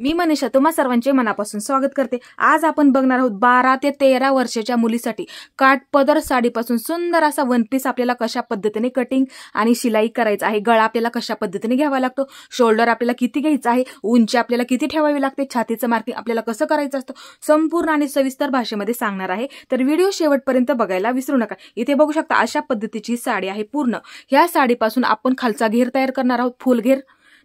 मी मनीषा तुम्हा सर्वांचे मनापासून स्वागत करते। आज आपण बघणार आहोत 12 ते 13 वर्षाच्या मुलीसाठी काठपदर साडीपासून सुंदर असा वन पीस आपल्याला कशा पद्धतीने कटिंग आणि शिलाई करायचा आहे, गळा आपल्याला कशा पद्धतीने घ्यावा लागतो, शोल्डर आपल्याला किती घ्यायचा आहे, उंची आपल्याला किती ठेवावी लागते, छातीचं मार्किंग आपल्याला कसं करायचं असतं, संपूर्ण आणि सविस्तर भाषेमध्ये सांगणार आहे। तर व्हिडिओ शेवटपर्यंत बघायला विसरू नका। इथे बघू शकता अशा पद्धतीची साडी आहे पूर्ण। ह्या साडीपासून आपण खालचा घेर तयार करणार आहोत, फुल घेर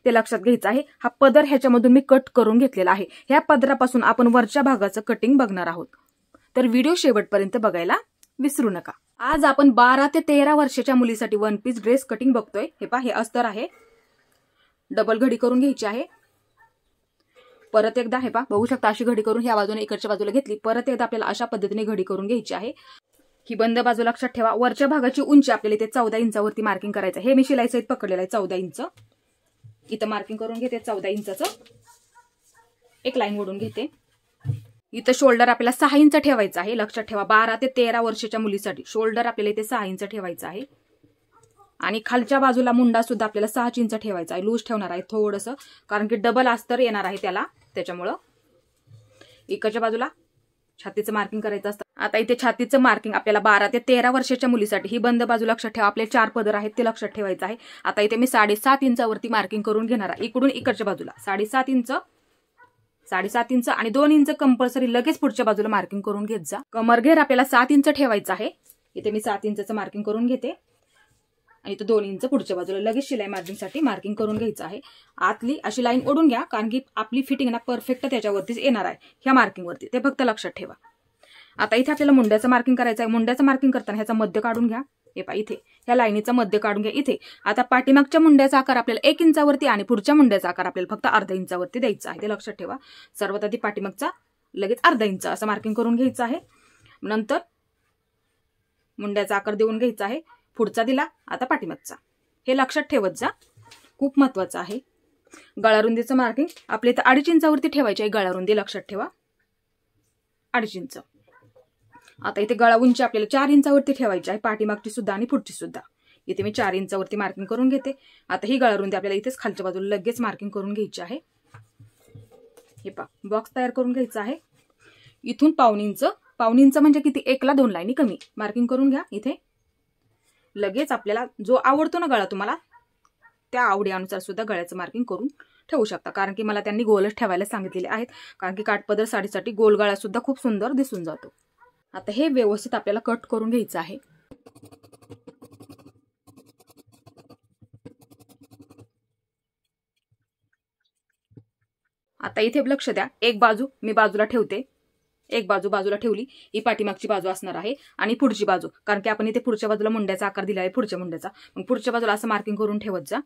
ते लक्षात घ्यायचं आहे। हा पदर ह्याच्यामधून मी कट करून घेतलेला आहे। ह्या पदरापासून आपण वरच्या भागाचं कटिंग बघणार आहोत, तर व्हिडिओ शेवटपर्यंत बघायला विसरू नका। आज आपण 12 ते 13 वर्षाच्या मुलीसाठी वन पीस ड्रेस कटिंग बघतोय। हे पहा, हे अस्तर आहे, डबल घडी करून घ्यायची आहे। परत एकदा हे पहा, बघू शकता अशी घडी करून ह्या बाजूने इकडच्या बाजूला घेतली, परत एकदा आपल्याला अशा पद्धतीने घडी करून घ्यायची आहे। ही बंद बाजू लक्षात ठेवा। वरच्या भागाची उंची आपल्याला इथे 14 इंचावरती मार्किंग करायचं आहे। हे मी शिलाई सहित पकडलेलं आहे 14 इंच। इथं मार्किंग करून घेते 14 इंचाचं, एक लाईन ओढून घेते। इथं शोल्डर आपल्याला 6 इंच ठेवायचं आहे, लक्षात ठेवा। 12 ते 13 वर्षाच्या मुलीसाठी शोल्डर आपल्याला इथे 6 इंच ठेवायचं आहे। आणि खालच्या बाजूला मुंडा सुद्धा आपल्याला 6 इंच ठेवायचा आहे, लूज ठेवणार आहे थोडंसं, कारण की डबल अस्तर येणार आहे त्याला, त्याच्यामुळं। इकडच्या बाजूला छातीचं मार्किंग करायचं असतं। आता इथे छातीचं मार्किंग आपल्याला 12 ते 13 वर्षाच्या मुलीसाठी ही बंद बाजू लक्षात ठेवा। आपले 4 पदर आहेत ते लक्षात ठेवायचं आहे। आता इथे मी 7.5 इंचावरती मार्किंग करून घेणार आहे। इकडून इकडच्या बाजूला 7.5 इंच, 7.5 इंच आणि 2 इंच कंपल्सरी लगेच पुढच्या बाजूला मार्किंग करून घेत जा। कमर घेर आपल्याला 7 इंच ठेवायचा आहे। इथे मी 7 इंचचं मार्किंग करून घेते आणि इथे 2 इंच पुढच्या बाजूला लगेच शिलाई मार्जिनसाठी मार्किंग करून घ्यायचं आहे। आतली अशी लाईन ओढून घ्या, कारण की आपली फिटिंग ना परफेक्ट त्याच्यावरतीच येणार आहे, ह्या मार्किंग वरती, ते फक्त लक्षात ठेवा। आता इथे आपल्याला मुंड्याचं मार्किंग करायचं आहे। मुंड्याचं मार्किंग करताना ह्याचा मध्य काढून घ्या। हे पहा, इथे ह्या लाईनीचा मध्य काढून घ्या। इथे आता पाठीमागच्या मुंड्याचा आकार आपल्याला 1 इंचावरती आणि पुढच्या मुंड्याचा आकार आपल्याला फक्त अर्धा इंचावरती द्यायचा आहे, ते लक्षात ठेवा। सर्वात आधी पाठीमागचा लगेच अर्धा इंच असं मार्किंग करून घ्यायचं आहे। नंतर मुंड्याचा आकार देऊन घ्यायचा आहे, पुढचा दिला, आता पाठीमागचा, हे लक्षात ठेवत जा, खूप महत्वाचं आहे। गळारुंदीचं मार्किंग आपल्या इथं 2.5 इंचावरती ठेवायची आहे, गळारुंदी लक्षात ठेवा 2.5 इंच। आता इथे गळा उंची आपल्याला 4 इंचावरती ठेवायची आहे, पाठीमागची सुद्धा आणि पुढची सुद्धा। इथे मी 4 इंचावरती मार्किंग करून घेते। आता ही गळारुंदी आपल्याला इथेच खालच्या बाजूला लगेच मार्किंग करून घ्यायची आहे। हे पहा, बॉक्स तयार करून घ्यायचा आहे। इथून पाऊण इंच म्हणजे किती, 1 ला 2 लाईनी कमी मार्किंग करून घ्या। इथे लगेच आपल्याला जो आवडतो ना गळा तुम्हाला, त्या आवडी अनुसार सुद्धा गळ्याचं मार्किंग करून ठेवू शकता, कारण की मला त्यांनी गोलच ठेवायला सांगितलेले आहेत, कारण की काठपदर साडीसाठी गोल गळा सुद्धा खूप सुंदर दिसून जातो। आता हे व्यवस्थित आपल्याला कट करून घ्यायचं आहे। आता इथे लक्ष द्या, एक बाजू मी बाजूला ठेवते, एक बाजू बाजूला ठेवली, ही पाठीमागची बाजू असणार आहे आणि पुढची बाजू, कारण की आपण इथे पुढच्या बाजूला मुंड्याचा आकार दिला आहे, पुढच्या मुंड्याचा, मग पुढच्या बाजूला असं मार्किंग करून ठेवत जा।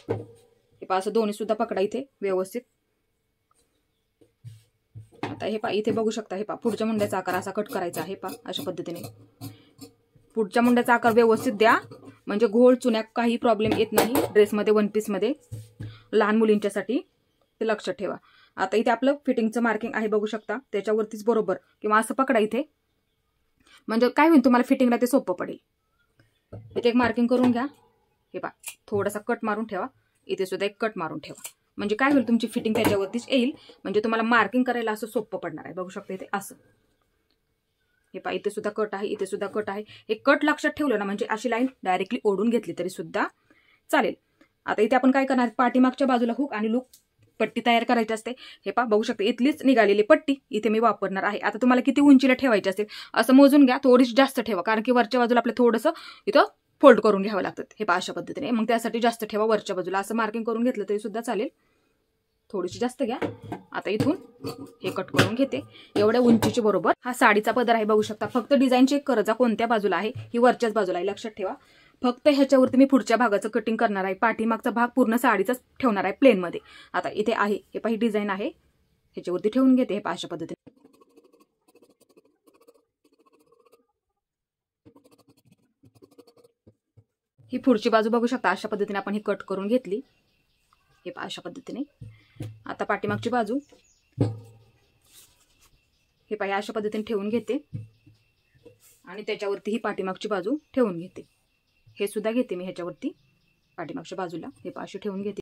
हे पहा, असं दोन्ही सुद्धा पकडा इथे व्यवस्थित। आता हे पहा, इथे बघू शकता, हे पहा पुढच्या मुंड्याचा आकार असा कट करायचा आहे। पहा अशा पद्धतीने पुढच्या मुंड्याचा आकार व्यवस्थित द्या, म्हणजे घोळ चुन्या काही प्रॉब्लेम येत नाही ड्रेसमध्ये, वन पीस मध्ये, लहान मुलींच्यासाठी, ते लक्षात ठेवा। आता इथे आपलं फिटिंगचं मार्किंग आहे, बघू शकता, त्याच्यावरतीच बरोबर किंवा असं पकडा इथे, म्हणजे काय होईल तुम्हाला फिटिंगला ते सोपं पडेल। इथे एक मार्किंग करून घ्या। हे पहा, थोडासा कट मारून ठेवा, इथे सुद्धा एक कट मारून ठेवा, म्हणजे काय होईल तुमची फिटिंग त्याच्यावरतीच येईल, म्हणजे तुम्हाला मार्किंग करायला असं सोपं पडणार आहे। बघू शकता इथे असं, हे पहा इथे सुद्धा कट आहे, इथे सुद्धा कट आहे। हे कट लक्षात ठेवलं ना, म्हणजे अशी लाईन डायरेक्टली ओढून घेतली तरी सुद्धा चालेल। आता इथे आपण काय करणार, पाठीमागच्या बाजूला हुक आणि लूप पट्टी तयार करायची असते। हे पहा, बघू शकता इथलीच निघालेली पट्टी इथे मी वापरणार आहे। आता तुम्हाला किती उंचीला ठेवायची असेल असं मोजून घ्या, थोडीशी जास्त ठेवा, कारण की वरच्या बाजूला आपलं थोडंसं इथं फोल्ड करून घ्यावं लागतं। हे पहा अशा पद्धतीने, मग त्यासाठी जास्त ठेवा वरच्या बाजूला, असं मार्किंग करून घेतलं तरी सुद्धा चालेल, थोडीशी जास्त घ्या। आता इथून हे कट करून घेते एवढ्या उंचीचे बरोबर। हा साडीचा पदर आहे, बघू शकता, फक्त डिझाईन चेक करत जा कोणत्या बाजूला आहे, ही वरच्याच बाजूला आहे, लक्षात ठेवा। फक्त ह्याच्यावरती मी पुढच्या भागाचं कटिंग करणार आहे, पाठीमागचा भाग पूर्ण साडीचाच ठेवणार आहे प्लेन मध्ये। आता इथे आहे, हे पहा डिझाईन आहे, ह्याच्यावरती ठेवून घेते, हे पहा अशा पद्धतीने। ही पुढची बाजू बघू शकता, अशा पद्धतीने आपण ही कट करून घेतली, हे पहा अशा पद्धतीने। आता पाठीमागची बाजू हे पहा अशा पद्धतीने ठेवून घेते आणि त्याच्यावरती ही पाठीमागची बाजू ठेवून घेते, हे सुद्धा घेते मी ह्याच्यावरती पाठीमागच्या बाजूला, हे पहा अशी ठेवून घेते।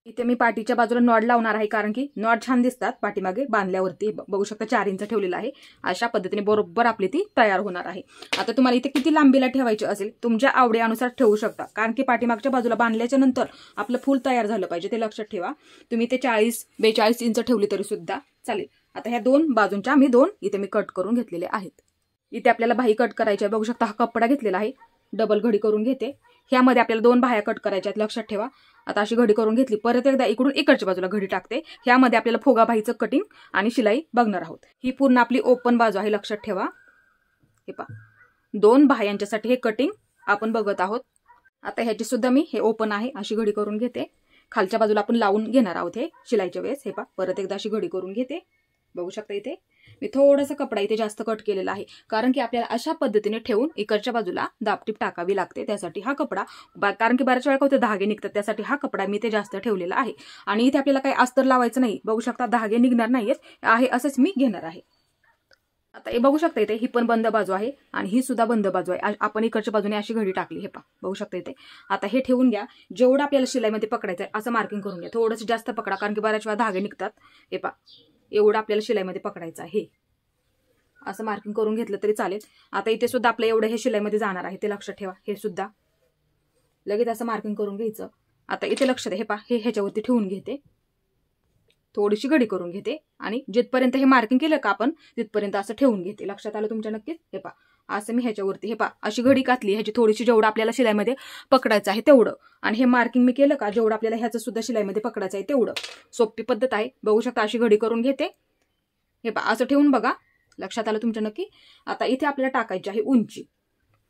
इथे मी पाठीच्या बाजूला नॉड लावणार आहे, कारण की नॉड छान दिसतात पाठीमागे बांधल्यावरती. बघू शकता 4 इंच ठेवलेला आहे. अशा पद्धतीने बरोबर आपली ती तयार होणार आहे. आता तुम्हाला इथे किती लांबीला ठेवायची असेल तुमच्या आवडीनुसार ठेवू शकता, कारण की पाठीमागच्या बाजूला बांधल्याच्या नंतर आपलं फूल तयार झालं पाहिजे ते लक्षात ठेवा. तुम्ही ते 40-42 इंच ठेवली तरी सुद्धा चालेल. आता ह्या 2 बाजूंच्या मी 2 इथे मी कट करून घेतलेले आहेत. इथे आपल्याला बाही कट करायची आहे. बघू शकता हा कपडा घेतलेला आहे, डबल घडी करून घेते. ह्यामध्ये आपल्याला 2 बाह्या कट करायच्या आहेत, लक्षात ठेवा. आता अशी घडी करून घेतली, परत एकदा इकडून इकडच्या बाजूला घडी टाकते. ह्यामध्ये आपल्याला फुगा बाहीचं कटिंग आणि शिलाई बघणार आहोत. ही पूर्ण आपली ओपन बाजू आहे, लक्षात ठेवा. हे पहा 2 बाह्यांच्यासाठी हे कटिंग आपण बघत आहोत. आता ह्याची सुद्धा मी हे ओपन आहे अशी घडी करून घेते. खालच्या बाजूला आपण लावून घेणार आहोत हे शिलाईच्या वेळेस. हे पहा परत एकदा अशी घडी करून घेते. बघू शकता इथे मी थोडासा कपडा इथे जास्त कट केलेला आहे, कारण की आपल्याला अशा पद्धतीने ठेवून इकडच्या बाजूला दाबटीप टाकावी लागते. त्यासाठी हा कपडा, कारण की बऱ्याच वेळा होते धागे निघतात, त्यासाठी हा कपडा मी ते जास्त ठेवलेला आहे. आणि इथे आपल्याला काही अस्तर लावायचं नाही. बघू शकता धागे निघणार नाहीयेत आहे, असंच मी घेणार आहे. आता हे बघू शकता इथे ही पण बंद बाजू आहे आणि ही सुद्धा बंद बाजू आहे. आपण इकडच्या बाजूने अशी घडी टाकली. हे पहा बघू शकता इथे. आता हे ठेवून घ्या. जेवढं आपल्याला शिलाईमध्ये पकडायचं आहे असं मार्किंग करून घ्या. थोडंसं जास्त पकडा, कारण की बऱ्याच वेळा धागे निघतात. हे पहा एवढं आपल्याला शिलाईमध्ये पकडायचं आहे. असं मार्किंग करून घेतलं तरी चालेल. आता इथे सुद्धा आपलं एवढं हे शिलाईमध्ये जाणार आहे ते लक्षात ठेवा. हे सुद्धा लगेच असं मार्किंग करून घ्यायचं. आता इथे लक्षात हे पहा हे ह्याच्यावरती ठेवून घेते, थोडीशी घडी करून घेते आणि जिथपर्यंत हे मार्किंग केलं का आपण तिथपर्यंत असं ठेवून घेते. लक्षात आलं तुमच्या नक्कीच. हे पहा असं मी ह्याच्यावरती हे पहा अशी घडी घातली, ह्याची थोडीशी जेवढं आपल्याला शिलाईमध्ये पकडायचं आहे तेवढं. आणि हे मार्किंग मी केलं का जेवढं आपल्याला ह्याचं सुद्धा शिलाईमध्ये पकडायचं आहे तेवढं. सोपी पद्धत आहे. बघू शकता अशी घडी करून घेते. हे पहा असं ठेवून बघा, लक्षात आलं तुमच्या नक्की. आता इथे आपल्याला टाकायची आहे उंची.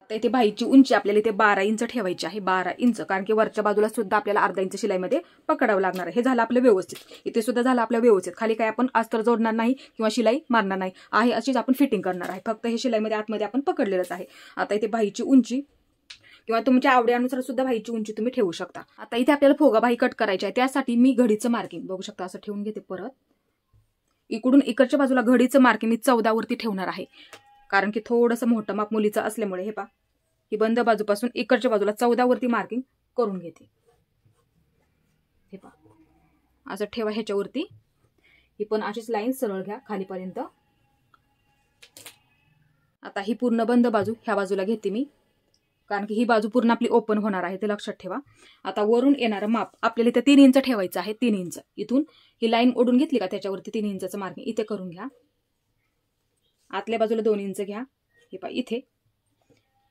आता इथे बाहीची उंची आपल्याला इथे 12 इंच ठेवायची आहे. 12 इंच, कारण की वरच्या बाजूला सुद्धा आपल्याला अर्धा इंच शिलाईमध्ये पकडावं लागणार आहे. हे झालं आपलं व्यवस्थित. इथे सुद्धा झालं आपलं व्यवस्थित. खाली काय आपण अस्तर जोडणार नाही किंवा शिलाई मारणार नाही आहे, अशीच आपण फिटिंग करणार आहे. फक्त हे शिलाईमध्ये आतमध्ये आपण पकडलेलंच आहे. आता इथे बाहीची उंची किंवा तुमच्या आवडीनुसार सुद्धा बाहीची उंची तुम्ही ठेवू शकता. आता इथे आपल्याला फोगा बाही कट करायची आहे, त्यासाठी मी घडीचं मार्किंग बघू शकता असं ठेवून घेते. परत इकडून इकडच्या बाजूला घडीचं मार्किंग मी 14 वरती ठेवणार आहे, कारण की थोडंसं मोठं माप मुलीचं असल्यामुळे. हे पहा ही बंद बाजूपासून इकडच्या बाजूला 14 वरती मार्किंग करून घेते. हे पहा असं ठेवा ह्याच्यावरती. ही पण अशीच लाईन सरळ घ्या खालीपर्यंत. आता ही पूर्ण बंद बाजू ह्या बाजूला घेते मी, कारण की ही बाजू पूर्ण आपली ओपन होणार आहे ते लक्षात ठेवा. आता वरून येणारं माप आपल्याला इथे 3 इंच ठेवायचं आहे. 3 इंच इथून ही लाईन ओढून घेतली का त्याच्यावरती 3 इंचाचं मार्किंग इथे करून घ्या. आतल्या बाजूला 2 इंच घ्या. हे पहा इथे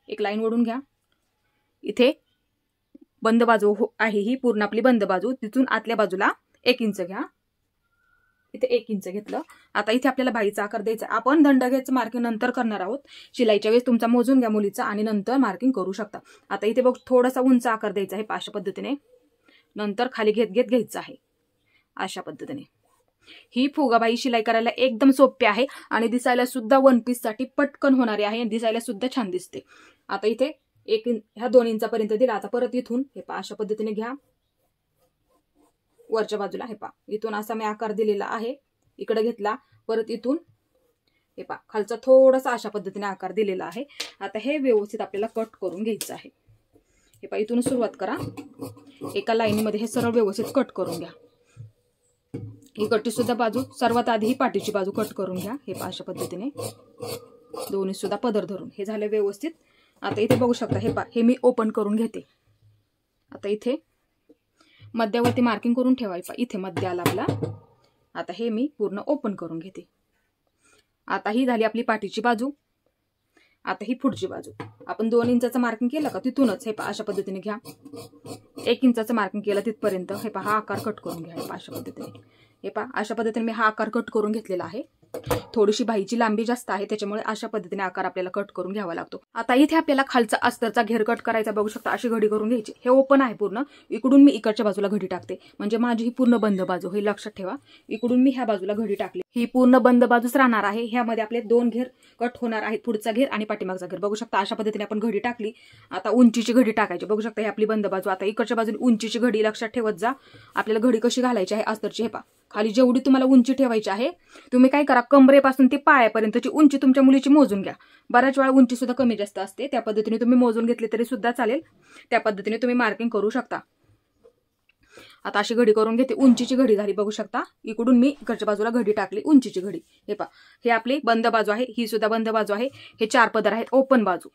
एक लाईन ओढून घ्या. इथे बंद बाजू आहे ही पूर्ण आपली बंद बाजू, तिथून आतल्या बाजूला 1 इंच घ्या. इथे 1 इंच घेतलं. आता इथे आपल्याला बाहीचा आकार द्यायचा. आपण दंडग्याचं मार्किंग नंतर करणार आहोत. शिलाईच्या वेळेस तुमचा मोजून घ्या मुलीचा आणि नंतर मार्किंग करू शकता. आता इथे बघ थोडासा उंच आकार द्यायचा आहे अशा पद्धतीने, नंतर खाली घेत घेत घ्यायचं आहे अशा पद्धतीने. ही फुगाबाई शिलाई करायला एकदम सोपी आहे आणि दिसायला सुद्धा 1 पीस साठी पटकन होणारी आहे आणि दिसायला सुद्धा छान दिसते. आता इथे ह्या 2 इंचापर्यंत दिला. आता परत इथून हे पहा अशा पद्धतीने घ्या वरच्या बाजूला. हे पहा इथून असा मी आकार दिलेला आहे, इकडे घेतला, परत इथून हे पहा खालचा थोडासा अशा पद्धतीने आकार दिलेला आहे. आता हे व्यवस्थित आपल्याला कट करून घ्यायचं आहे. हे पहा इथून सुरुवात करा. एका लाईनीमध्ये हे सरळ व्यवस्थित कट करून घ्या. ही कट्टी सुद्धा बाजू सर्वात आधी ही पाठीची बाजू कट करून घ्या. हे पहा अशा पद्धतीने दोन्ही सुद्धा पदर धरून हे झाले व्यवस्थित. आता इथे बघू शकता हे पहा हे मी ओपन करून घेते. आता इथे मध्यावरती मार्किंग करून ठेवायचं. इथे मध्य आला आपला. आता हे मी पूर्ण ओपन करून घेते. आता ही झाली आपली पाठीची बाजू. आता ही पुढची बाजू आपण 2 इंचाचं मार्किंग केलं का तिथूनच हे पहा अशा पद्धतीने घ्या. 1 इंचाचं मार्किंग केलं तिथपर्यंत हे पहा हा आकार कट करून घ्या. हे पहा अशा पद्धतीने. हे पहा अशा पद्धतीने मी हा आकार कट करून घेतलेला आहे. थोडीशी बाहीची लांबी जास्त आहे त्याच्यामुळे अशा पद्धतीने आकार आपल्याला कट करून घ्यावा लागतो. आता इथे आपल्याला खालचा अस्तरचा घेर कट करायचा. बघू शकता अशी घडी करून घ्यायची. हे ओपन आहे पूर्ण. इकडून मी इकडच्या बाजूला घडी टाकते म्हणजे माझी ही पूर्ण बंद बाजू हे लक्षात ठेवा. इकडून मी ह्या बाजूला घडी टाकली. ही पूर्ण बंद बाजूच राहणार आहे. ह्यामध्ये आपले 2 घेर कट होणार आहेत, पुढचा घेर आणि पाठीमागचा घेर. बघू शकता अशा पद्धतीने आपण घडी टाकली. आता उंचीची घडी टाकायची. बघू शकता ही आपली बंद बाजू. आता इकडच्या बाजूने उंचीची घडी लक्षात ठेवत जा. आपल्याला घडी कशी घालायची आहे अस्तरची. हे पहा खाली जेवढी तुम्हाला उंची ठेवायची आहे तुम्ही काय करा कमरेपासून ते पायापर्यंतची उंची तुमच्या मुलीची मोजून घ्या. बऱ्याच वेळा उंची सुद्धा कमी जास्त असते, त्या पद्धतीने तुम्ही मोजून घेतली तरी सुद्धा चालेल. त्या पद्धतीने तुम्ही मार्किंग करू शकता. आता अशी घडी करून घेते. उंचीची घडी झाली बघू शकता. इकडून मी इकडच्या बाजूला घडी टाकली, उंचीची घडी. हे पहा, हे आपली बंद बाजू आहे, ही सुद्धा बंद बाजू आहे. हे 4 पदर आहेत ओपन बाजू.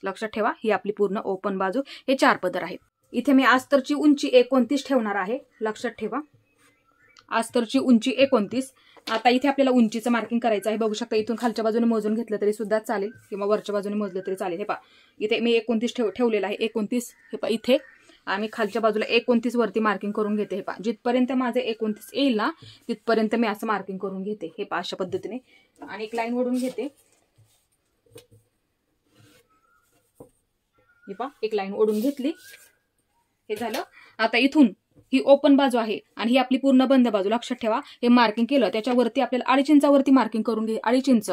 लक्षात ठेवा, ही आपली पूर्ण ओपन बाजू, हे 4 पदर आहेत. इथे मी अस्तरची उंची 29 ठेवणार आहे. लक्षात ठेवा, अस्तरची उंची 29. आता इथे आपल्याला उंचीचं मार्किंग करायचं आहे. बघू शकता, इथून खालच्या बाजूने मोजून घेतलं तरी सुद्धा चालेल किंवा वरच्या बाजूने मोजलं तरी चालेल. हे पहा, इथे मी 29 ठेवलेलं आहे. 29 हे पहा, इथे आम्ही खालच्या बाजूला 29 वरती मार्किंग करून घेते. हे पहा, जिथपर्यंत माझे 29 येईल ना तिथपर्यंत मी असं मार्किंग करून घेते. हे पहा, अशा पद्धतीने. आणि एक लाईन ओढून घेते. हे पहा, एक लाईन ओढून घेतली. हे झालं. आता इथून ही ओपन बाजू आहे आणि ही आपली पूर्ण बंद बाजू. लक्षात ठेवा, हे मार्किंग केलं त्याच्यावरती आपल्याला 2.5 इंचावरती मार्किंग करून घे. 2.5 इंच.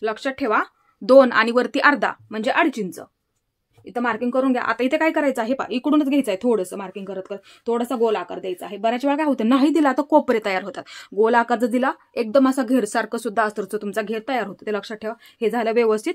लक्षात ठेवा, 2 आणि वरती अर्धा म्हणजे 2.5 इंच इथं मार्किंग करून घ्या. आता इथे काय करायचं आहे, पहा, इकडूनच घ्यायचं आहे. थोडंसं मार्किंग करत करत थोडासा गोल आकार द्यायचा आहे. बऱ्याच वेळा काय होतं, नाही दिला तर कोपरे तयार होतात. गोल आकार जर दिला, एकदम असा घेरसारखं सुद्धा अस्तरचं तुमचा घेर तयार होतो. ते लक्षात ठेवा. हे झालं व्यवस्थित.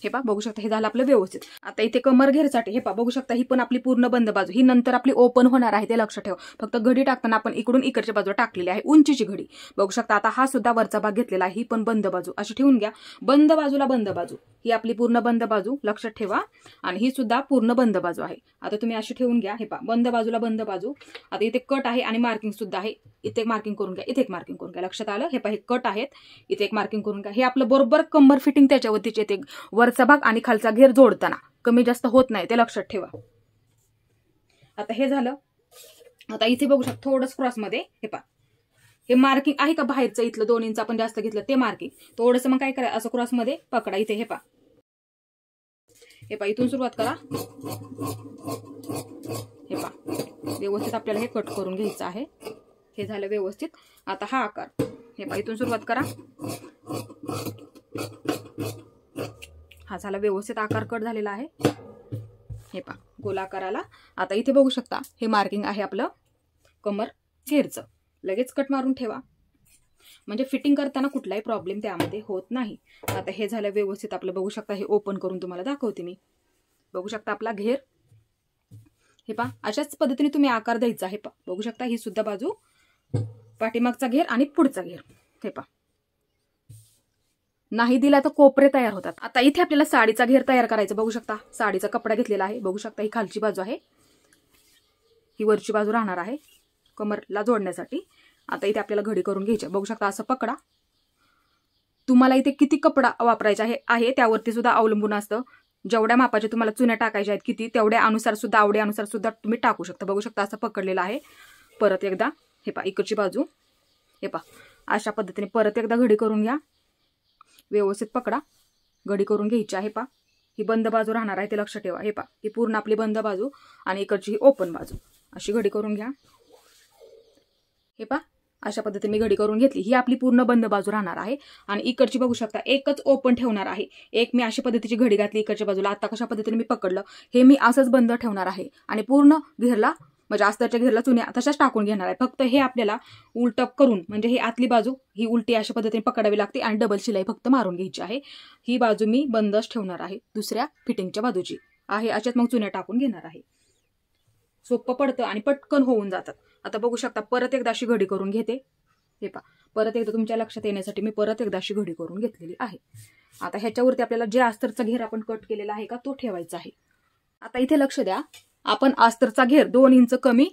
हे पहा, बघू शकता, हे झालं आपलं व्यवस्थित. आता इथे कमर घेरसाठी हे पहा, बघू शकता, ही पण आपली पूर्ण बंद बाजू. ही नंतर आपली ओपन होणार आहे, ते लक्षात ठेवा. फक्त घडी टाकताना आपण इकडून इकडच्या बाजूला टाकलेली आहे उंचीची घडी. बघू शकता, आता हा सुद्धा वरचा भाग घेतलेला आहे. ही पण बंद बाजू अशी ठेवून घ्या. बंद बाजूला बंद बाजू, ही आपली पूर्ण बंद बाजू. लक्षात ठेवा. आणि ही सुद्धा पूर्ण बंद बाजू आहे. आता तुम्ही अशी ठेवून घ्या. हे पहा, बंद बाजूला बंद बाजू. आता इथे कट आहे आणि मार्किंग सुद्धा आहे. इथे एक मार्किंग करून घ्या, इथे एक मार्किंग करून घ्या. लक्षात आलं. हे पहा, हे कट आहेत, इथे एक मार्किंग करून घ्या. हे आपलं बरोबर कंबर फिटिंग त्याच्यावरतीच येते. वरचा भाग आणि खालचा घेर जोडताना कमी जास्त होत नाही, ते लक्षात ठेवा. आता हे झालं. आता इथे बघू शकता, थोडंच क्रॉसमध्ये हे पहा, हे मार्किंग आहे का बाहेरचं, इथलं 2 इंच आपण जास्त घेतलं ते मार्किंग. थोडंसं मग काय करा, असं क्रॉसमध्ये पकडा. इथे हे पहा, हे पहा, इथून सुरुवात करा. हे पहा, व्यवस्थित आपल्याला हे कट करून घ्यायचं आहे. हे झालं व्यवस्थित. आता हा आकार, हे पहा, इथून सुरुवात करा. हा झाला व्यवस्थित आकार कट झालेला आहे. हे पहा, गोलाकाराला. आता इथे बघू शकता, हे मार्किंग आहे आपलं कमर घेरचं. लगेच कट मारून ठेवा, म्हणजे फिटिंग करताना कुठलाही प्रॉब्लेम त्यामध्ये होत नाही. आता हे झालं व्यवस्थित आपलं. बघू शकता, हे ओपन करून तुम्हाला दाखवते मी. बघू शकता आपला घेर. हे पहा, अशाच पद्धतीने तुम्ही आकार द्यायचा आहे. पहा, बघू शकता, ही सुद्धा बाजू, पाठीमागचा घेर आणि पुढचा घेर. हे पहा, नाही दिला तर कोपरे तयार होतात. आता इथे आपल्याला साडीचा घेर तयार करायचा. बघू शकता, साडीचा कपडा घेतलेला आहे. बघू शकता, ही खालची बाजू आहे, ही वरची बाजू राहणार आहे कमरला जोडण्यासाठी. आता इथे आपल्याला घडी करून घ्यायची. बघू शकता, असं पकडा. तुम्हाला इथे किती कपडा वापरायचा आहे त्यावरती सुद्धा अवलंबून असतं. जेवढ्या मापाच्या तुम्हाला चुन्या टाकायच्या आहेत किती, तेवढ्या अनुसार सुद्धा, आवडीनुसार सुद्धा तुम्ही टाकू शकता. बघू शकता, असं पकडलेलं आहे. परत एकदा हे पहा, इकडची बाजू. हे पहा, अशा पद्धतीने परत एकदा घडी करून घ्या. व्यवस्थित पकडा, घडी करून घ्यायची आहे. पहा, ही बंद बाजू राहणार आहे, ते लक्षात ठेवा. हे पहा, ही पूर्ण आपली बंद बाजू आणि इकडची ही ओपन बाजू. अशी घडी करून घ्या. हे पहा, अशा पद्धतीने मी घडी करून घेतली. ही आपली पूर्ण बंद बाजू राहणार आहे. आणि इकडची बघू शकता, एकच ओपन ठेवणार आहे. एक मी अशी पद्धतीची घडी घातली इकडच्या बाजूला. आता कशा पद्धतीने मी पकडलं, हे मी असंच बंद ठेवणार आहे. आणि पूर्ण घेरला, म्हणजे अस्तरच्या घेरला चुन्या तशाच टाकून घेणार आहे. फक्त हे आपल्याला उलट करून, म्हणजे ही आतली बाजू ही उलटी अशा पद्धतीने पकडावी लागते आणि डबल शिलाई फक्त मारून घ्यायची आहे. ही बाजू मी बंदच ठेवणार आहे, दुसऱ्या फिटिंगच्या बाजूची आहे. अशात मग चुन्या टाकून घेणार आहे. सोपं पडतं आणि पटकन होऊन जातात. आता बघू शकता, परत एकदा अशी घडी करून घेते. हे पहा, परत एकदा तुमच्या लक्षात येण्यासाठी मी परत एकदा अशी घडी करून घेतलेली आहे. आता ह्याच्यावरती आपल्याला जे अस्तरचा घेर आपण कट केलेला आहे का, तो ठेवायचा आहे. आता इथे लक्ष द्या, आपण अस्तरचा घेर 2 इंच कमी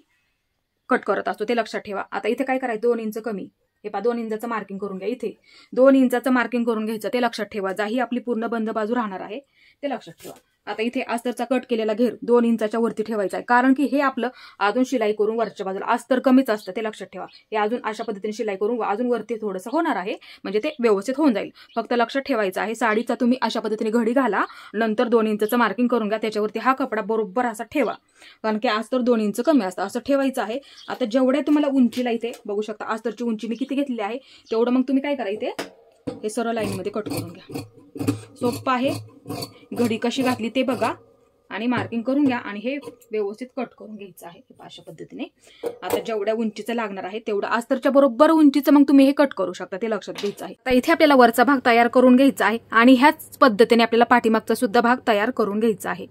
कट करत असतो, ते लक्षात ठेवा. आता इथे काय करायचं, 2 इंच कमी. हे पहा, 2 इंचाचं मार्किंग करून घ्या. इथे 2 इंचाचं मार्किंग करून घ्यायचं, ते लक्षात ठेवा. जाही आपली पूर्ण बंद बाजू राहणार आहे, ते लक्षात ठेवा. आता इथे अस्तरचा कट केलेला घेर 2 इंचाच्या वरती ठेवायचा आहे, कारण की हे आपलं अजून शिलाई करून वरच्या बाजूला, अस्तर कमीच असतं, ते लक्षात ठेवा. हे अजून अशा पद्धतीने शिलाई करून अजून वरती थोडंसं होणार आहे, म्हणजे ते व्यवस्थित होऊन जाईल. फक्त लक्षात ठेवायचं आहे, साडीचा तुम्ही अशा पद्धतीने घडी घाला, नंतर 2 इंचाचं मार्किंग करून घ्या. त्याच्यावरती हा कपडा बरोबर असा ठेवा, कारण की अस्तर 2 इंच कमी असतं, असं ठेवायचं आहे. आता जेवढ्या तुम्हाला उंचीला इथे बघू शकता, अस्तरची उंची मी किती घेतलेली आहे तेवढं मग तुम्ही काय करा, इथे हे सरळ लाईनमध्ये कट करून घ्या. सोपं आहे. घडी कशी घातली ते बघा आणि मार्किंग करून घ्या आणि हे व्यवस्थित कट करून घ्यायचं आहे अशा पद्धतीने. आता जेवढ्या उंचीचं लागणार आहे तेवढं अस्तरच्या बरोबर उंचीचं मग तुम्ही हे कट करू शकता, ते लक्षात घ्यायचं आहे. तर इथे आपल्याला वरचा भाग तयार करून घ्यायचा आहे आणि ह्याच पद्धतीने आपल्याला पाठीमागचा सुद्धा भाग तयार करून घ्यायचा आहे.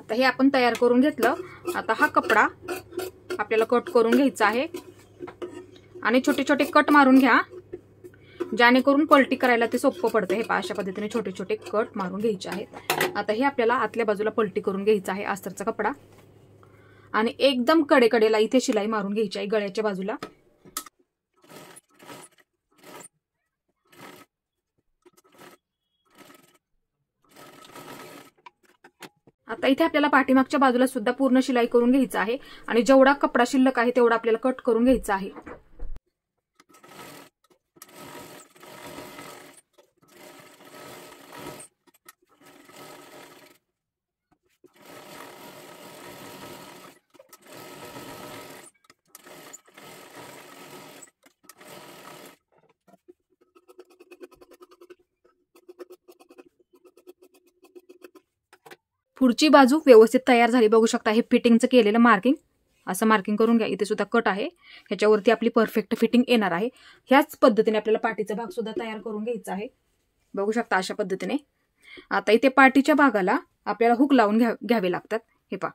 आता हे आपण तयार करून घेतलं. आता हा कपडा आपल्याला कट करून घ्यायचा आहे आणि छोटे छोटे कट मारून घ्या, जेणेकरून पलटी करायला ते सोपं पडतं. हे अशा पद्धतीने छोटे छोटे कट मारून घ्यायचे आहेत. आता हे आपल्याला आतल्या बाजूला पलटी करून घ्यायचा आहे अस्तरचा कपडा आणि एकदम कडेकडेला इथे शिलाई मारून घ्यायची आहे गळ्याच्या बाजूला. आता इथे आपल्याला पाठीमागच्या बाजूला सुद्धा पूर्ण शिलाई करून घ्यायचं आहे आणि जेवढा कपडा शिल्लक आहे तेवढा आपल्याला कट करून घ्यायचा आहे. पुढची बाजू व्यवस्थित तयार झाली. बघू शकता हे फिटिंगचं केलेलं मार्किंग, असं मार्किंग करून घ्या. इथे सुद्धा कट आहे, ह्याच्यावरती आपली परफेक्ट फिटिंग येणार आहे. ह्याच पद्धतीने आपल्याला पाठीचा भाग सुद्धा तयार करून घ्यायचा आहे. बघू शकता अशा पद्धतीने. आता इथे पाठीच्या भागाला आपल्याला हुक लावून घ्यावे लागतात. हे पहा,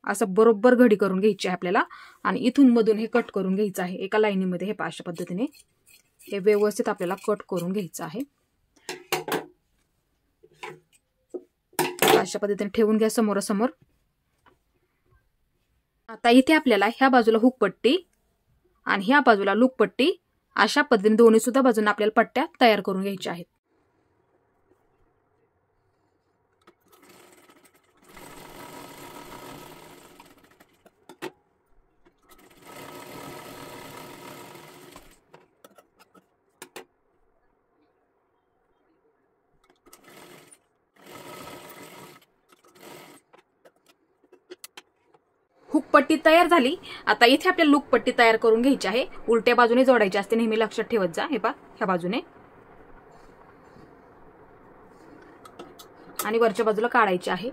असं बरोबर घडी करून घ्यायची आहे आपल्याला आणि इथून मधून हे कट करून घ्यायचं आहे एका लाईनीमध्ये. हे पहा अशा पद्धतीने हे व्यवस्थित आपल्याला कट करून घ्यायचं आहे. अशा पद्धतीने ठेवून घ्या समोरासमोर. आता इथे आपल्याला ह्या बाजूला हुक पट्टी आणि ह्या बाजूला लूप पट्टी अशा पद्धतीने दोन्ही सुद्धा बाजूंना आपल्याला पट्ट्या तयार करून घ्यायच्या आहेत. हुक पट्टी तयार झाली. आता इथे आपल्याला लूप पट्टी तयार करून घ्यायची आहे. उलट्या बाजूने जोडायची असते, नेहमी लक्षात ठेवत जा. हे पहा ह्या बाजूने आणि वरच्या बाजूला काढायची आहे.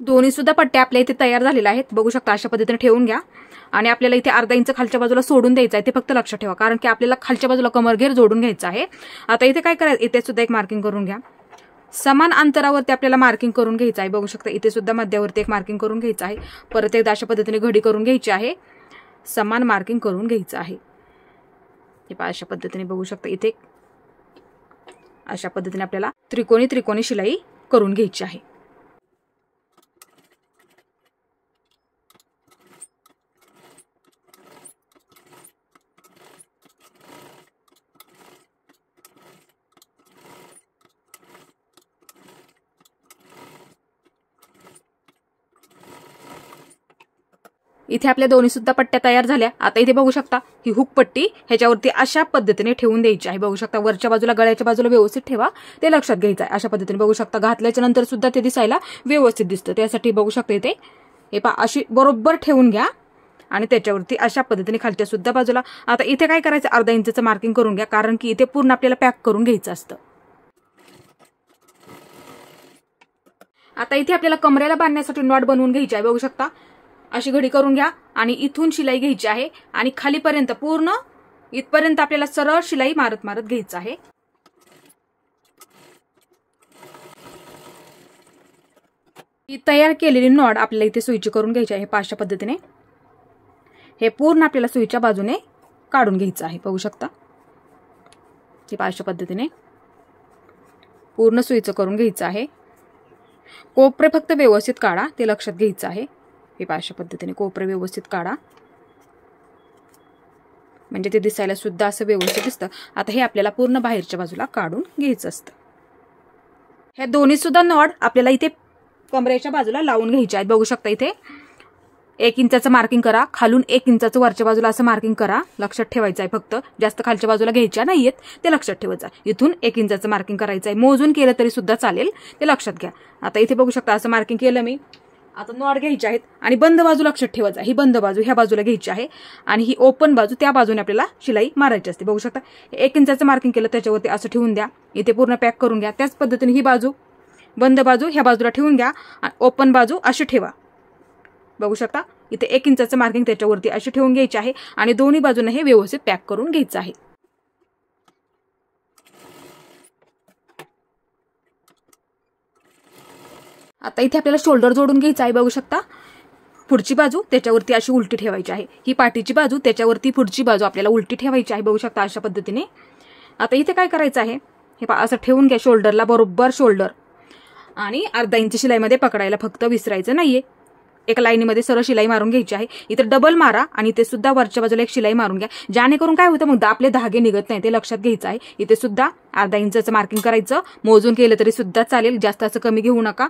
दोन्ही सुद्धा पट्ट्या आपल्या इथे तयार झालेल्या आहेत. बघू शकता अशा पद्धतीने ठेवून घ्या आणि आपल्याला इथे अर्धा इंच खालच्या बाजूला सोडून द्यायचं आहे. ते फक्त लक्षात ठेवा, कारण की आपल्याला खालच्या बाजूला कमरघेर जोडून घ्यायचा आहे. आता इथे काय करायचं, इथे सुद्धा एक मार्किंग करून घ्या. समान अंतरावरती आपल्याला मार्किंग करून घ्यायचं आहे. बघू शकता इथे सुद्धा मध्यावरती एक मार्किंग करून घ्यायचं आहे. परत एकदा अशा पद्धतीने घडी करून घ्यायची आहे. समान मार्किंग करून घ्यायचं आहे. हे पहा अशा पद्धतीने बघू शकता इथे अशा पद्धतीने आपल्याला त्रिकोणी त्रिकोणी शिलाई करून घ्यायची आहे. इथे आपल्या दोन्ही सुद्धा पट्ट्या तयार झाल्या. आता इथे बघू शकता ही हुक पट्टी ह्याच्यावरती अशा पद्धतीने ठेवून द्यायची आहे. बघू शकता वरच्या बाजूला गळ्याच्या बाजूला व्यवस्थित ठेवा, ते लक्षात घ्यायचं आहे. अशा पद्धतीने बघू शकता घातल्याच्या नंतर सुद्धा ते दिसायला व्यवस्थित दिसतं. त्यासाठी बघू शकता इथे हे पहा अशी बरोबर ठेवून घ्या आणि त्याच्यावरती अशा पद्धतीने खालच्या सुद्धा बाजूला. आता इथे काय करायचं, अर्धा इंचचं मार्किंग करून घ्या, कारण की इथे पूर्ण आपल्याला पॅक करून घ्यायचं असतं. आता इथे आपल्याला कमरेला बांधण्यासाठी नॉट बनवून घ्यायची आहे. बघू शकता अशी घडी करून घ्या आणि इथून शिलाई घ्यायची आहे आणि खालीपर्यंत पूर्ण इथपर्यंत आपल्याला सरळ शिलाई मारत मारत घ्यायचं आहे. ही तयार केलेली नॉट आपल्याला इथे सुईची करून घ्यायची आहे. अशा पद्धतीने हे पूर्ण आपल्याला सुईच्या बाजूने काढून घ्यायचं आहे. बघू शकता हे अशा पद्धतीने पूर्ण सुईचं करून घ्यायचं आहे. कोपरे फक्त व्यवस्थित काढा, ते लक्षात घ्यायचं आहे. हे अशा पद्धतीने कोपरे व्यवस्थित काढा, म्हणजे ते दिसायला सुद्धा असं व्यवस्थित दिसतं. आता हे आपल्याला पूर्ण बाहेरच्या बाजूला काढून घ्यायचं असतं. ह्या दोन्ही सुद्धा नॉट आपल्याला इथे कमरेच्या बाजूला लावून घ्यायच्या आहेत. बघू शकता इथे 1 इंचाचं मार्किंग करा, खालून 1 इंचाचं वरच्या बाजूला असं मार्किंग करा. लक्षात ठेवायचं आहे, फक्त जास्त खालच्या बाजूला घ्यायच्या नाहीयेत, ते लक्षात ठेवायचं. इथून 1 इंचाचं मार्किंग करायचं आहे. मोजून केलं तरी सुद्धा चालेल, ते लक्षात घ्या. आता इथे बघू शकता असं मार्किंग केलं मी. आता नॉट घ्यायची आहेत आणि बंद बाजू लक्षात ठेवायचं. ही बंद बाजू ह्या बाजूला घ्यायची आहे आणि ही ओपन बाजू त्या बाजूने आपल्याला शिलाई मारायची असते. बघू शकता 1 इंचाचं मार्किंग केलं, त्याच्यावरती असं ठेवून द्या. इथे पूर्ण पॅक करून घ्या. त्याच पद्धतीने ही बाजू बंद बाजू ह्या बाजूला ठेवून घ्या आणि ओपन बाजू अशी ठेवा. बघू शकता इथे 1 इंचाचं मार्किंग त्याच्यावरती अशी ठेवून घ्यायची आहे आणि दोन्ही बाजूने हे व्यवस्थित पॅक करून घ्यायचं आहे. आता इथे आपल्याला शोल्डर जोडून घ्यायचा आहे. बघू शकता पुढची बाजू त्याच्यावरती अशी उलटी ठेवायची आहे. ही पाठीची बाजू त्याच्यावरती पुढची बाजू आपल्याला उलटी ठेवायची आहे. बघू शकता अशा पद्धतीने. आता इथे काय करायचं आहे, हे पहा असं ठेवून घ्या शोल्डरला, बरोबर शोल्डर, आणि अर्धा इंच शिलाईमध्ये पकडायला फक्त विसरायचं नाहीये. एक लाईनीमध्ये सरळ शिलाई मारून घ्यायची आहे. इथे डबल मारा आणि इथे सुद्धा वरच्या बाजूला एक शिलाई मारून घ्या, जेणेकरून काय होतं मग आपले धागे निघत नाही, ते लक्षात घ्यायचं आहे. इथे सुद्धा अर्धा इंचाचं मार्किंग करायचं. मोजून केलं तरी सुद्धा चालेल, जास्त असं कमी घेऊ नका.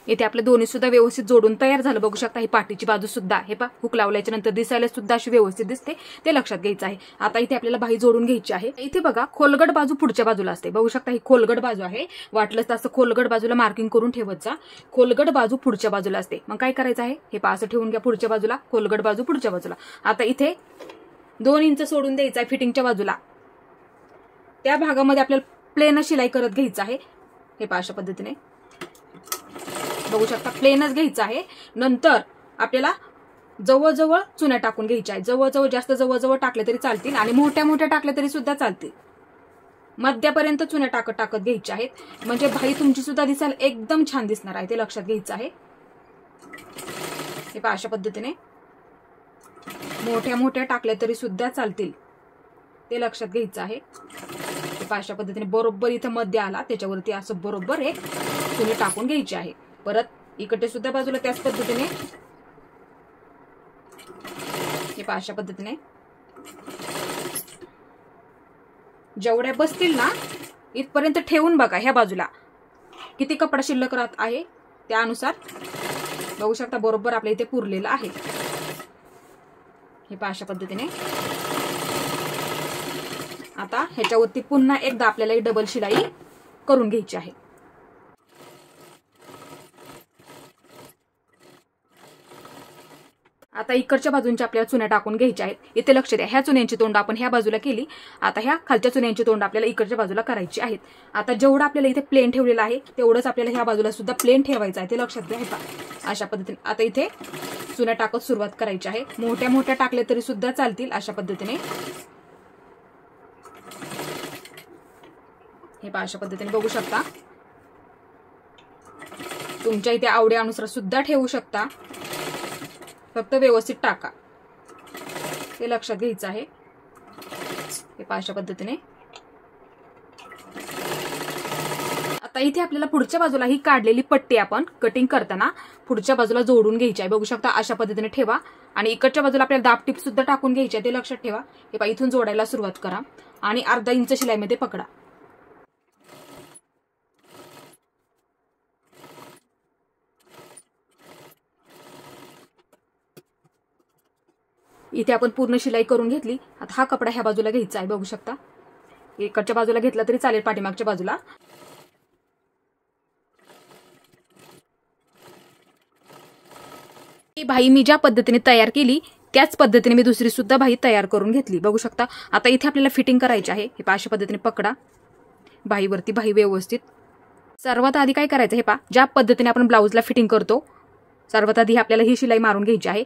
इथे आपले दोन्ही सुद्धा व्यवस्थित जोडून तयार झालं. बघू शकता ही पाठीची बाजू सुद्धा हे पहा हुक लावल्याच्या नंतर दिसायला सुद्धा अशी व्यवस्थित दिसते, ते लक्षात घ्यायचं आहे. आता इथे आपल्याला बाही जोडून घ्यायची आहे. इथे बघा खोलगट बाजू पुढच्या बाजूला असते. बघू शकता ही खोलगट बाजू आहे. वाटलंच तर असं खोलगट बाजूला मार्किंग करून ठेवत जा. खोलगट बाजू पुढच्या बाजूला असते. मग काय करायचं आहे, हे पहा असं ठेवून घ्या पुढच्या बाजूला, खोलगट बाजू पुढच्या बाजूला. आता इथे 2 इंच सोडून द्यायचं आहे फिटिंगच्या बाजूला. त्या भागामध्ये आपल्याला प्लेन शिलाई करत घ्यायचं आहे. हे पहा अशा पद्धतीने बघू शकता प्लेनच घ्यायचं आहे. नंतर आपल्याला जवळजवळ चुन्या टाकून घ्यायच्या आहेत. जवळजवळ जास्त जवळजवळ टाकले तरी चालतील आणि मोठ्या मोठ्या टाकले तरी सुद्धा चालतील. मध्यापर्यंत चुन्या टाकत टाकत घ्यायच्या आहेत, म्हणजे बाही तुमची सुद्धा दिसायला एकदम छान दिसणार आहे, ते लक्षात घ्यायचं आहे. हे पहा अशा पद्धतीने मोठ्या मोठ्या टाकल्या तरी सुद्धा चालतील, ते लक्षात घ्यायचं आहे. हे पहा अशा पद्धतीने बरोबर इथं मध्ये आला त्याच्यावरती असं बरोबर एक चुने टाकून घ्यायची आहे. परत इकडे सुद्धा बाजूला त्याच पद्धतीने हे पहा अशा पद्धतीने जेवढ्या बसतील ना इथपर्यंत ठेवून बघा. ह्या बाजूला किती कपडा शिल्लक राहत आहे त्यानुसार बघू शकता बरोबर आपल्या इथे पुरलेलं आहे. हे पहा अशा पद्धतीने. आता ह्याच्यावरती पुन्हा एकदा आपल्याला डबल शिलाई करून घ्यायची आहे. आता इकडच्या बाजूंच्या आपल्याला चुन्या टाकून घ्यायच्या आहेत. इथे लक्ष द्या, ह्या चुन्यांची तोंड आपण ह्या बाजूला केली. आता ह्या खालच्या चुन्यांची तोंड आपल्याला इकडच्या बाजूला करायची आहेत. आता जेवढं आपल्याला इथे प्लेन ठेवलेलं आहे तेवढंच आपल्याला ह्या बाजूला सुद्धा प्लेन ठेवायचं आहे, ते लक्षात घ्या. अशा पद्धतीने आता इथे चुन्या टाकत सुरुवात करायची आहे. मोठ्या मोठ्या टाकले तरी सुद्धा चालतील अशा पद्धतीने. हे पहा अशा पद्धतीने बघू शकता. तुमच्या इथे आवडीनुसार सुद्धा ठेवू शकता, फक्त व्यवस्थित टाका, ते लक्षात घ्यायचं आहे. हे पहा अशा पद्धतीने. आता इथे आपल्याला पुढच्या बाजूला ही काढलेली पट्टी आपण कटिंग करताना पुढच्या बाजूला जोडून घ्यायची आहे. बघू शकता अशा पद्धतीने ठेवा आणि इकडच्या बाजूला आपल्याला दाब टिप सुद्धा टाकून घ्यायची आहे, ते लक्षात ठेवा. हे पहा इथून जोडायला सुरुवात करा आणि अर्धा इंच शिलाईमध्ये पकडा. इथे आपण पूर्ण शिलाई करून घेतली. आता हा कपडा ह्या बाजूला घ्यायचा आहे. बघू शकता इकडच्या बाजूला घेतला तरी चालेल, पाठीमागच्या बाजूला. ही बाही मी ज्या पद्धतीने तयार केली त्याच पद्धतीने मी दुसरी सुद्धा बाही तयार करून घेतली. बघू शकता. आता इथे आपल्याला फिटिंग करायची आहे. हे पहा अशा पद्धतीने पकडा बाहीवरती बाही व्यवस्थित. सर्वात आधी काय करायचं, हे पहा ज्या पद्धतीने आपण ब्लाऊजला फिटिंग करतो सर्वात आधी आपल्याला ही शिलाई मारून घ्यायची आहे.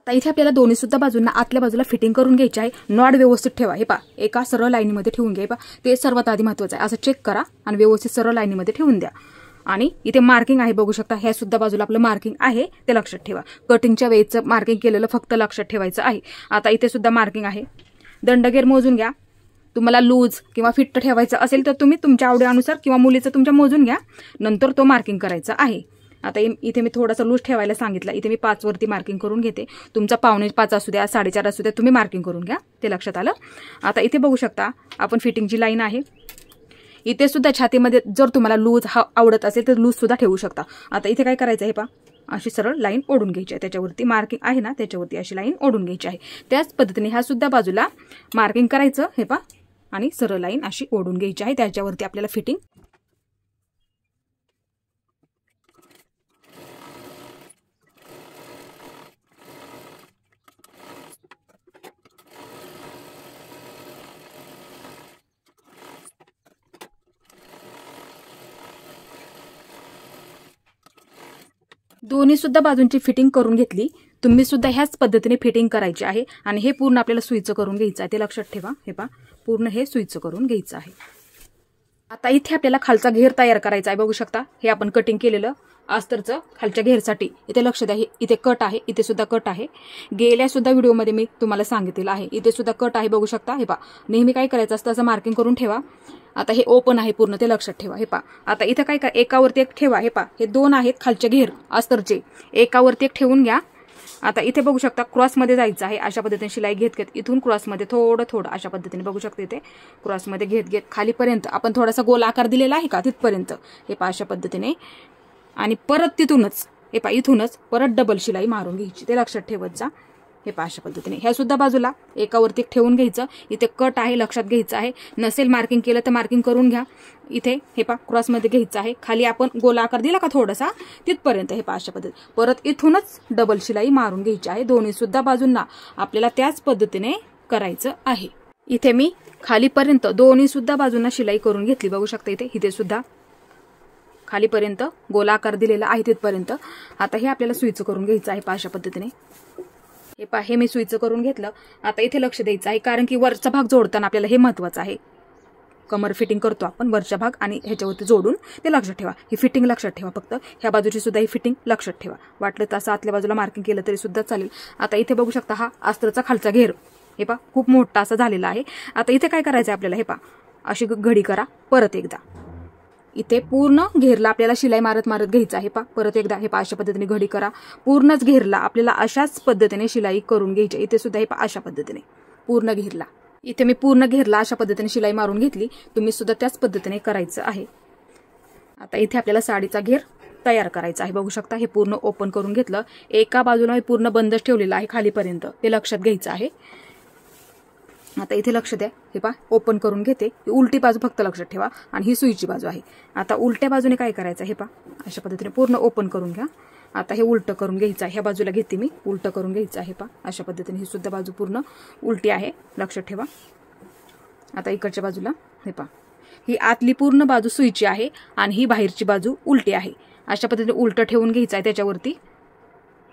आता इथे आपल्याला दोन्ही सुद्धा बाजूंना आतल्या बाजूला फिटिंग करून घ्यायची आहे. नॉट व्यवस्थित ठेवा. हे पहा एका सरळ लाईनीमध्ये ठेवून घ्या. ते सर्वात आधी महत्त्वाचं आहे. असं चेक करा आणि व्यवस्थित सरळ लाईनीमध्ये ठेवून द्या. आणि इथे मार्किंग आहे बघू शकता, ह्या सुद्धा बाजूला आपलं मार्किंग आहे, ते लक्षात ठेवा. कटिंगच्या वेळेचं मार्किंग केलेलं फक्त लक्षात ठेवायचं आहे. आता इथे सुद्धा मार्किंग आहे. दंडगेर मोजून घ्या. तुम्हाला लूज किंवा फिट्ट ठेवायचं असेल तर तुम्ही तुमच्या आवडीनुसार किंवा मुलीचं तुमच्या मोजून घ्या, नंतर तो मार्किंग करायचा आहे. आता इथे मी थोडासा लूज ठेवायला सांगितलं. इथे मी 5 वरती मार्किंग करून घेते. तुमचा 5.25 असू द्या, 4.5 असू द्या, तुम्ही मार्किंग करून घ्या, ते लक्षात आलं. आता इथे बघू शकता आपण फिटिंगची लाईन आहे. इथे सुद्धा छातीमध्ये जर तुम्हाला लूज आवडत असेल तर लूज सुद्धा ठेवू शकता. आता इथे काय करायचं आहे, पहा अशी सरळ लाईन ओढून घ्यायची आहे. त्याच्यावरती मार्किंग आहे ना, त्याच्यावरती अशी लाईन ओढून घ्यायची आहे. त्याच पद्धतीने ह्या सुद्धा बाजूला मार्किंग करायचं. हे पहा आणि सरळ लाईन अशी ओढून घ्यायची आहे. त्याच्यावरती आपल्याला फिटिंग दोन्ही सुद्धा बाजूंची फिटिंग करून घेतली. तुम्ही सुद्धा ह्याच पद्धतीने फिटिंग करायची आहे आणि हे पूर्ण आपल्याला सुईचं करून घ्यायचं आहे, ते लक्षात ठेवा. हे पहा, पूर्ण हे सुईचं करून घ्यायचं आहे. आता इथे आपल्याला खालचा घेर तयार करायचा आहे. बघू शकता, हे आपण कटिंग केलेलं अस्तरचं खालच्या घेरसाठी. इथे लक्ष द्या, इथे कट आहे, इथे सुद्धा कट आहे. गेल्या सुद्धा व्हिडिओमध्ये मी तुम्हाला सांगितलेलं आहे, इथे सुद्धा कट आहे. बघू शकता. हे पहा, नेहमी काय करायचं असतं, असं मार्किंग करून ठेवा. आता हे ओपन आहे पूर्ण, ते लक्षात ठेवा. हे पहा, आता इथे काय एकावरती एक ठेवा. हे पहा, हे दोन आहेत खालचे घेर अस्तरचे, एकावरती एक ठेवून घ्या. आता इथे बघू शकता क्रॉसमध्ये जायचं आहे. अशा पद्धतीने शिलाई घेत घेत इथून क्रॉसमध्ये थोडं थोडं अशा पद्धतीने बघू शकता. इथे क्रॉसमध्ये घेत घेत खालीपर्यंत आपण थोडासा गोल आकार दिलेला आहे का, तिथपर्यंत. हे पहा, अशा पद्धतीने. आणि परत तिथूनच हे पहा, इथूनच परत डबल शिलाई मारून घ्यायची, ते लक्षात ठेवत जा. हे पहा, अशा पद्धतीने. ह्या सुद्धा बाजूला एकावरती ठेवून घ्यायचं. इथे कट आहे, लक्षात घ्यायचं आहे. नसेल मार्किंग केलं तर मार्किंग करून घ्या. इथे हे पहा, क्रॉसमध्ये घ्यायचं आहे. खाली आपण गोल आकार दिला का थोडासा, तिथपर्यंत. हे पहा, अशा पद्धतीने परत इथूनच डबल शिलाई मारून घ्यायची आहे. दोन्ही सुद्धा बाजूंना आपल्याला त्याच पद्धतीने करायचं आहे. इथे मी खालीपर्यंत दोन्ही सुद्धा बाजूंना शिलाई करून घेतली. बघू शकता, इथे सुद्धा खालीपर्यंत गोलाकार दिलेला आहे तिथपर्यंत. आता हे आपल्याला सुईचं करून घ्यायचं आहे. पहा, अशा पद्धतीने. हे पहा, हे मी सुईचं करून घेतलं. आता इथे लक्ष द्यायचं आहे, कारण की वरचा भाग जोडताना आपल्याला हे महत्वाचं आहे. कमर फिटिंग करतो आपण, वरचा भाग आणि ह्याच्यावरती जोडून, ते लक्षात ठेवा. ही फिटिंग लक्षात ठेवा. फक्त ह्या बाजूची सुद्धा ही फिटिंग लक्षात ठेवा. वाटलं तर असं आतल्या बाजूला मार्किंग केलं तरी सुद्धा चालेल. आता इथे बघू शकता, हा अस्तरचा खालचा घेर हे पहा खूप मोठा असा झालेला आहे. आता इथे काय करायचं आहे आपल्याला, हे पहा, अशी घडी करा परत एकदा. इथे पूर्ण घेरला आपल्याला शिलाई मारत मारत घ्यायचं आहे. पहा, परत एकदा. हे पहा, अशा पद्धतीने घडी करा. पूर्णच घेरला आपल्याला अशाच पद्धतीने शिलाई करून घ्यायची. इथे सुद्धा हे पहा, अशा पद्धतीने पूर्ण घेरला. इथे मी पूर्ण घेरला अशा पद्धतीने शिलाई मारून घेतली. तुम्ही सुद्धा त्याच पद्धतीने करायचं आहे. आता इथे आपल्याला साडीचा घेर तयार करायचा आहे. बघू शकता, हे पूर्ण ओपन करून घेतलं. एका बाजूला हे पूर्ण बंदच ठेवलेलं आहे खालीपर्यंत, ते लक्षात घ्यायचं आहे. आता इथे लक्ष द्या. हे पहा, ओपन करून घेते. उलटी बाजू फक्त लक्षात ठेवा आणि ही सुईची बाजू आहे. आता उलट्या बाजूने काय करायचं, हे पहा, अशा पद्धतीने पूर्ण ओपन करून घ्या. आता हे उलटं करून घ्यायचं आहे. ह्या बाजूला घेते मी, उलटं करून घ्यायचं आहे. पहा, अशा पद्धतीने ही सुद्धा बाजू पूर्ण उलटी आहे, लक्षात ठेवा. आता इकडच्या बाजूला हे पहा, ही आतली पूर्ण बाजू सुईची आहे आणि ही बाहेरची बाजू उलटी आहे. अशा पद्धतीने उलटं ठेवून घ्यायचं आहे त्याच्यावरती.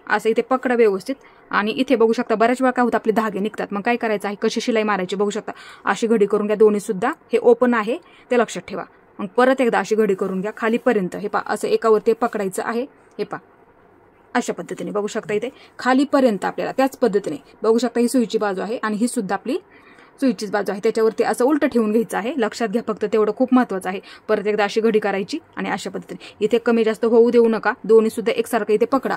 असं इथे पकडा व्यवस्थित. आणि इथे बघू शकता, बऱ्याच वेळा काय होतं, आपले धागे निघतात. मग काय करायचं आहे, कशी शिलाई मारायची बघू शकता. अशी घडी करून घ्या. दोन्ही सुद्धा हे ओपन आहे, ते लक्षात ठेवा. मग परत एकदा अशी घडी करून घ्या खालीपर्यंत. हे पहा, असं एकावरती पकडायचं आहे. हे पहा, अशा पद्धतीने बघू शकता. इथे खालीपर्यंत आपल्याला त्याच पद्धतीने बघू शकता. ही सुईची बाजू आहे आणि ही सुद्धा आपली सुईचीच बाजू आहे. त्याच्यावरती असं उलटं ठेवून घ्यायचं आहे. लक्षात घ्या, फक्त तेवढं खूप महत्वाचं आहे. परत एकदा अशी घडी करायची आणि अशा पद्धतीने. इथे कमी जास्त होऊ देऊ नका. दोन्ही सुद्धा एकसारखं इथे पकडा.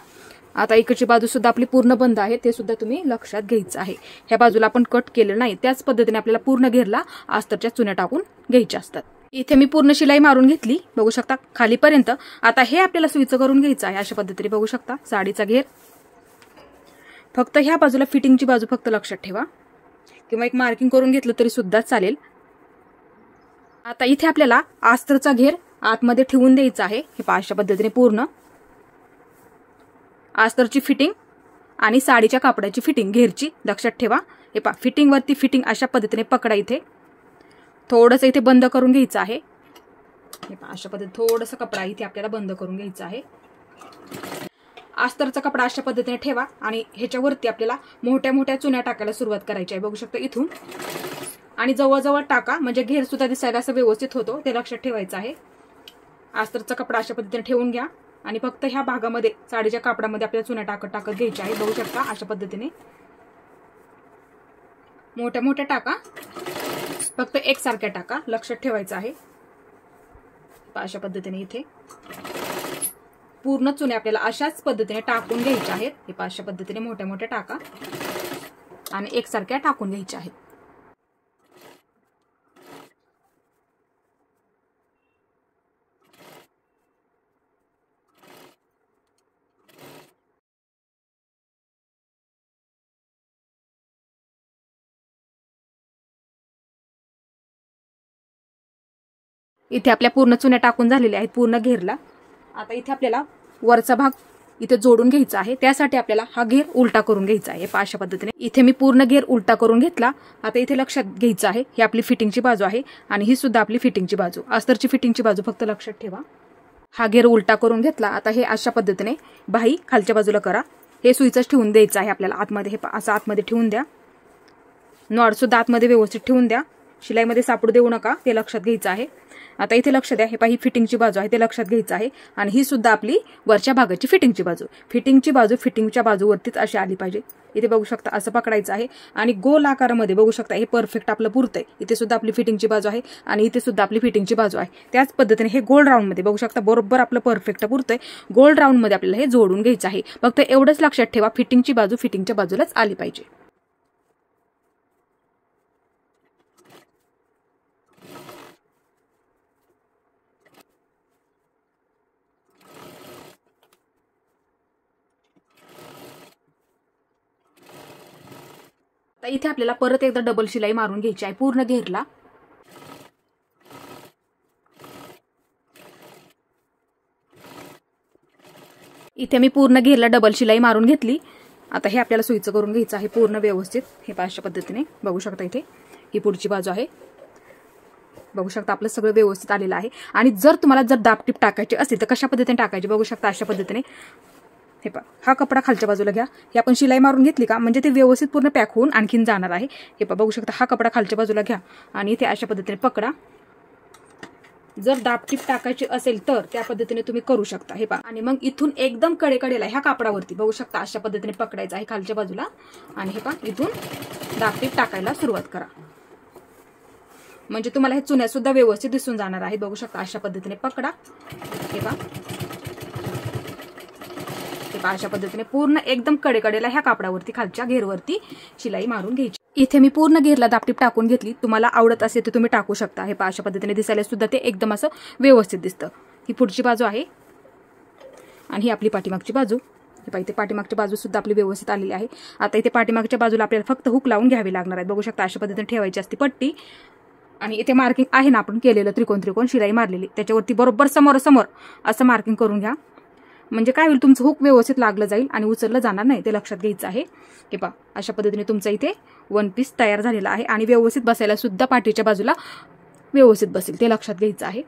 आता इकडची बाजू सुद्धा आपली पूर्ण बंद आहे, ते सुद्धा तुम्ही लक्षात घ्यायचं आहे. ह्या बाजूला आपण कट केलेलं नाही, त्याच पद्धतीने आपल्याला पूर्ण घेरला अस्तरच्या चुन्या टाकून घ्यायच्या असतात. इथे मी पूर्ण शिलाई मारून घेतली. बघू शकता खालीपर्यंत. आता हे आपल्याला सुईचं करून घ्यायचं आहे. अशा पद्धतीने बघू शकता, साडीचा घेर. फक्त ह्या बाजूला फिटिंगची बाजू फक्त लक्षात ठेवा, किंवा एक मार्किंग करून घेतलं तरी सुद्धा चालेल. आता इथे आपल्याला अस्तरचा घेर आतमध्ये ठेवून द्यायचा आहे. हे पहा, अशा पद्धतीने पूर्ण अस्तरची फिटिंग आणि साडीच्या कापडाची फिटिंग घेरची लक्षात ठेवा. हे पहा, फिटिंग वरती फिटिंग अशा पद्धतीने पकडा. इथे थोडंसं इथे बंद करून घ्यायचं आहे. हे पहा, अशा पद्धतीने थोडंसं कपडा इथे आपल्याला बंद करून घ्यायचं आहे. अस्तरचा कपडा अशा पद्धतीने ठेवा आणि ह्याच्यावरती आपल्याला मोठ्या मोठ्या चुन्या टाकायला सुरुवात करायची आहे. बघू शकता इथून आणि जवळजवळ टाका, म्हणजे घेर सुद्धा दिसायला असं व्यवस्थित होतो, ते लक्षात ठेवायचं आहे. अस्तरचा कपडा अशा पद्धतीने ठेवून घ्या आणि फक्त ह्या भागामध्ये साडीच्या कापडामध्ये आपल्याला चुन्या टाकत टाकत घ्यायच्या आहे. बघू शकता अशा पद्धतीने मोठ्या मोठ्या टाका, फक्त एकसारख्या टाका, लक्षात ठेवायचं आहे. अशा पद्धतीने इथे पूर्ण चुन्या आपल्याला अशाच पद्धतीने टाकून घ्यायच्या आहेत. हे अशा पद्धतीने मोठ्या मोठ्या टाका आणि एकसारख्या टाकून घ्यायच्या आहेत. इथे आपल्या पूर्ण चुन्या टाकून झालेल्या आहेत पूर्ण घेरला. आता इथे आपल्याला वरचा भाग इथे जोडून घ्यायचा आहे. त्यासाठी आपल्याला हा घेर उलटा करून घ्यायचा आहे. अशा पद्धतीने इथे मी पूर्ण घेर उलटा करून घेतला. आता इथे लक्षात घ्यायचं आहे, ही आपली फिटिंगची बाजू आहे आणि ही सुद्धा आपली फिटिंगची बाजू, अस्तरची फिटिंगची बाजू फक्त लक्षात ठेवा. हा घेर उलटा करून घेतला. आता हे अशा पद्धतीने बाही खालच्या बाजूला करा. हे सुईचंच ठेवून द्यायचं आहे आपल्याला आतमध्ये. हे असं आतमध्ये ठेवून द्या. नॉट सुद्धा आतमध्ये व्यवस्थित ठेवून द्या. शिलाईमध्ये सापडू देऊ नका, ते लक्षात घ्यायचं आहे. आता इथे लक्ष द्या. हे पाही फिटिंगची बाजू आहे, ते लक्षात घ्यायचं आहे. आणि ही सुद्धा आपली वरच्या भागाची फिटिंगची बाजू. फिटिंगची बाजू फिटिंगच्या बाजूवरतीच अशी आली पाहिजे. इथे बघू शकता असं पकडायचं आहे आणि गोल आकारामध्ये बघू शकता हे परफेक्ट आपलं पुरतंय. इथे सुद्धा आपली फिटिंगची बाजू आहे आणि इथे सुद्धा आपली फिटिंगची बाजू आहे. त्याच पद्धतीने हे गोल राऊंडमध्ये बघू शकता बरोबर आपलं परफेक्ट पुरतंय. गोल राऊंडमध्ये आपल्याला हे जोडून घ्यायचं आहे. फक्त एवढंच लक्षात ठेवा, फिटिंगची बाजू फिटिंगच्या बाजूलाच आली पाहिजे. तर इथे आपल्याला परत एकदा डबल शिलाई मारून घ्यायची आहे पूर्ण घेरला. इथे मी पूर्ण घेरला डबल शिलाई मारून घेतली. आता हे आपल्याला सुईचं करून घ्यायचं आहे पूर्ण व्यवस्थित. हे अशा पद्धतीने बघू शकता. इथे ही पुढची बाजू आहे. बघू शकता आपलं सगळं व्यवस्थित आलेलं आहे. आणि जर तुम्हाला जर दाबटीप टाकायची असेल तर कशा पद्धतीने टाकायची बघू शकता. अशा पद्धतीने हे पहा, हा कपडा खालच्या बाजूला घ्या. हे आपण शिलाई मारून घेतली का म्हणजे ते व्यवस्थित पूर्ण पॅक होऊन आणखीन जाणार आहे. हे पहा बघू शकता, हा कपडा खालच्या बाजूला घ्या आणि इथे अशा पद्धतीने पकडा. जर दाबटीप टाकायची असेल तर त्या पद्धतीने तुम्ही करू शकता. हे पहा, आणि मग इथून एकदम कडेकडेला ह्या कापडावरती बघू शकता अशा पद्धतीने पकडायचं आहे खालच्या बाजूला. आणि हे पहा, इथून दाबटीप टाकायला सुरुवात करा म्हणजे तुम्हाला हे चुन्या सुद्धा व्यवस्थित दिसून जाणार आहे. बघू शकता अशा पद्धतीने पकडा. हे पहा, अशा पद्धतीने पूर्ण एकदम कडेकडेला ह्या कापडावरती खालच्या घेरवरती शिलाई मारून घ्यायची. इथे मी पूर्ण घेरला दाबटीप टाकून घेतली. तुम्हाला आवडत असेल तर तुम्ही टाकू शकता. हे अशा पद्धतीने दिसायला सुद्धा ते एकदम असं व्यवस्थित दिसतं. ही पुढची बाजू आहे आणि ही आपली पाठीमागची बाजू. हे इथे पाठीमागची बाजू सुद्धा आपली व्यवस्थित आलेली आहे. आता इथे पाठीमागच्या बाजूला आपल्याला फक्त हुक लावून घ्यावी लागणार आहे. बघू शकता अशा पद्धतीने ठेवायची असते पट्टी. आणि इथे मार्किंग आहे ना आपण केलेलं त्रिकोण शिलाई मारलेली, त्याच्यावरती बरोबर समोर असं मार्किंग करून घ्या. म्हणजे काय होईल, तुमचं हुक व्यवस्थित लागलं जाईल आणि उचललं जाणार नाही, ते लक्षात घ्यायचं आहे. हे पहा, अशा पद्धतीने तुमचा इथे वन पीस तयार झालेला आहे आणि व्यवस्थित बसायला सुद्धा पाठीच्या बाजूला व्यवस्थित बसेल, ते लक्षात घ्यायचं आहे.